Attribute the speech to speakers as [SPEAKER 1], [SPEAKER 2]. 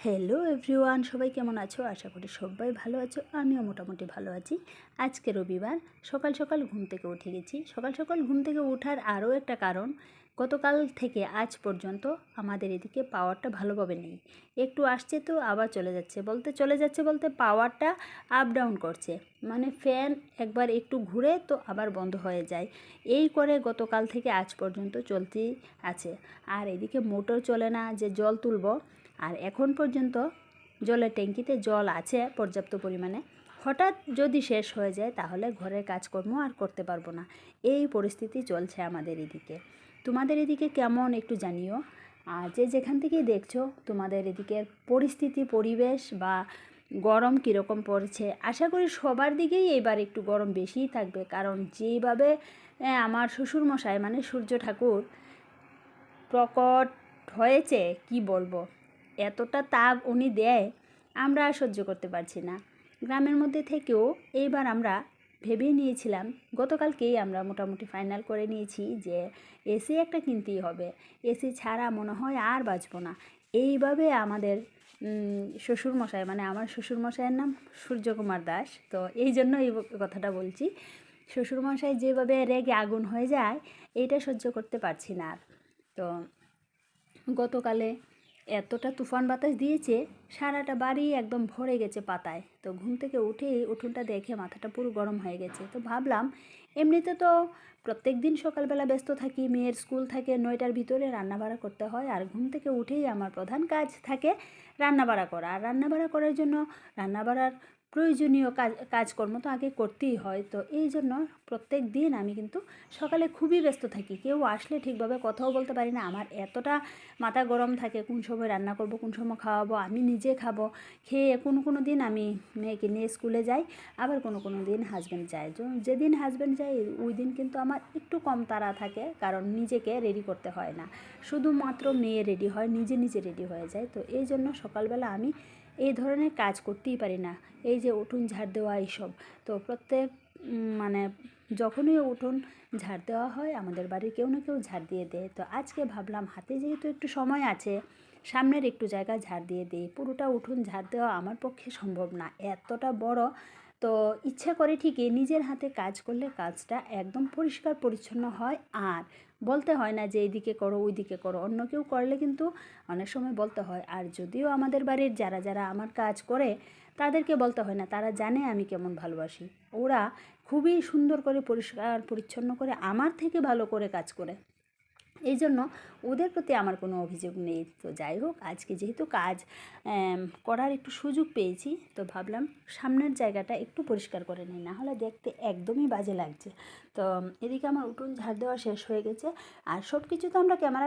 [SPEAKER 1] Hello everyone, সবাই কেমন আছো? আশা করি সবাই ভালো আছো। আমিও মোটামুটি ভালো আছি। আজকে রবিবার, সকাল সকাল ঘুম থেকে উঠে গেছি। সকাল সকাল ঘুম থেকে ওঠার আরও একটা কারণ, গতকাল থেকে আজ পর্যন্ত আমাদের এদিকে পাওয়ারটা ভালোভাবে নেই। একটু আসছে তো আবার চলে যাচ্ছে বলতে পাওয়ারটা আপ ডাউন করছে। মানে ফ্যান একবার একটু ঘুরে তো আবার বন্ধ হয়ে যায়। এই করে গতকাল থেকে আজ পর্যন্ত চলতেই আছে। আর এদিকে মোটর চলে না যে জল তুলব। আর এখন পর্যন্ত জলের ট্যাঙ্কিতে জল আছে পর্যাপ্ত পরিমাণে। হঠাৎ যদি শেষ হয়ে যায় তাহলে ঘরের কাজকর্ম আর করতে পারবো না। এই পরিস্থিতি চলছে আমাদের এদিকে। তোমাদের এদিকে কেমন একটু জানিও। আর যে যেখান থেকেই দেখছো তোমাদের এদিকের পরিস্থিতি, পরিবেশ বা গরম কীরকম পড়ছে, আশা করি সবার দিকেই এবার একটু গরম বেশিই থাকবে। কারণ যেইভাবে আমার শ্বশুরমশাই মানে সূর্য ঠাকুর প্রকট হয়েছে কি বলবো, এতটা তাপ উনি দেয় আমরা আর সহ্য করতে পারছি না। গ্রামের মধ্যে থেকেও এইবার আমরা ভেবে নিয়েছিলাম, গতকালকেই আমরা মোটামুটি ফাইনাল করে নিয়েছি যে এসি একটা কিনতেই হবে। এসি ছাড়া মনে হয় আর বাঁচবো না। এইভাবে আমাদের শ্বশুরমশাই, মানে আমার শ্বশুরমশাইয়ের নাম সূর্যকুমার দাস, তো এই জন্য এই কথাটা বলছি। শ্বশুরমশাই যেভাবে রেগে আগুন হয়ে যায়, এইটা সহ্য করতে পারছি না আর। তো গতকালে এতটা তুফান বাতাস দিয়েছে, সারাটা বাড়ি একদম ভরে গেছে পাতায়। তো ঘুম থেকে উঠেই উঠোনটা দেখে মাথাটা পুরো গরম হয়ে গেছে। তো ভাবলাম, এমনিতে তো প্রত্যেক দিন সকালবেলা ব্যস্ত থাকি, মেয়ের স্কুল থাকে, 9টার ভিতরে রান্নাবাড়া করতে হয়। আর ঘুম থেকে উঠেই আমার প্রধান কাজ থাকে রান্নাবাড়া করা। আর রান্নাবাড়া করার জন্য রান্নাবাড়ার প্রয়োজনীয় কাজকর্ম তো আগে করতেই হয়। তো এই জন্য প্রত্যেক দিন আমি কিন্তু সকালে খুবই ব্যস্ত থাকি। কেউ আসলে ঠিকভাবে কথাও বলতে পারি না। আমার এতটা মাথা গরম থাকে, কোন সময় রান্না করব, কোন সময় খাওয়াবো, আমি নিজে খাবো, খেয়ে কোনো দিন আমি মেয়েকে নিয়ে স্কুলে যাই, আবার কোনো দিন হাজব্যান্ড যায়। যেদিন হাজব্যান্ড যায় ওই দিন কিন্তু আমার একটু কম তাড়া থাকে, কারণ নিজেকে রেডি করতে হয় না, শুধুমাত্র মেয়ে রেডি হয়, নিজে রেডি হয়ে যায়। তো এই জন্য সকালবেলা আমি এই ধরনের কাজ করতেই পারি না। এই যে উঠোন ঝাড় দেওয়া এইসব, তো প্রত্যেক মানে যখনই উঠোন ঝাড় দেওয়া হয় আমাদের বাড়ির কেউ না কেউ ঝাড় দিয়ে দেয়। তো আজকে ভাবলাম হাতে যেহেতু একটু সময় আছে, সামনের একটু জায়গা ঝাড় দিয়ে দিই। পুরোটা উঠোন ঝাড় দেওয়া আমার পক্ষে সম্ভব না, এতটা বড়। তো ইচ্ছা করে ঠিকই, নিজের হাতে কাজ করলে কাজটা একদম পরিষ্কার পরিচ্ছন্ন হয়। আর বলতে হয় না যে এইদিকে করো ওইদিকে করো, অন্য কেউ করলে কিন্তু অনেক সময় বলতে হয়। আর যদিও আমাদের বাড়ির যারা আমার কাজ করে তাদেরকে বলতে হয় না, তারা জানে আমি কেমন ভালোবাসি। ওরা খুবই সুন্দর করে পরিষ্কার পরিচ্ছন্ন করে, আমার থেকে ভালো করে কাজ করে। এই জন্য ওদের প্রতি আমার কোনো অভিযোগ নেই। তো যাই হোক, আজকে যেহেতু কাজ করার একটু সুযোগ পেয়েছি, তো ভাবলাম সামনের জায়গাটা একটু পরিষ্কার করে নিই, না হলে দেখতে একদমই বাজে লাগছে। তো এদিকে আমার উঠোন ঝাড় দেওয়া শেষ হয়ে গেছে। আর সব কিছু তো আমরা ক্যামেরা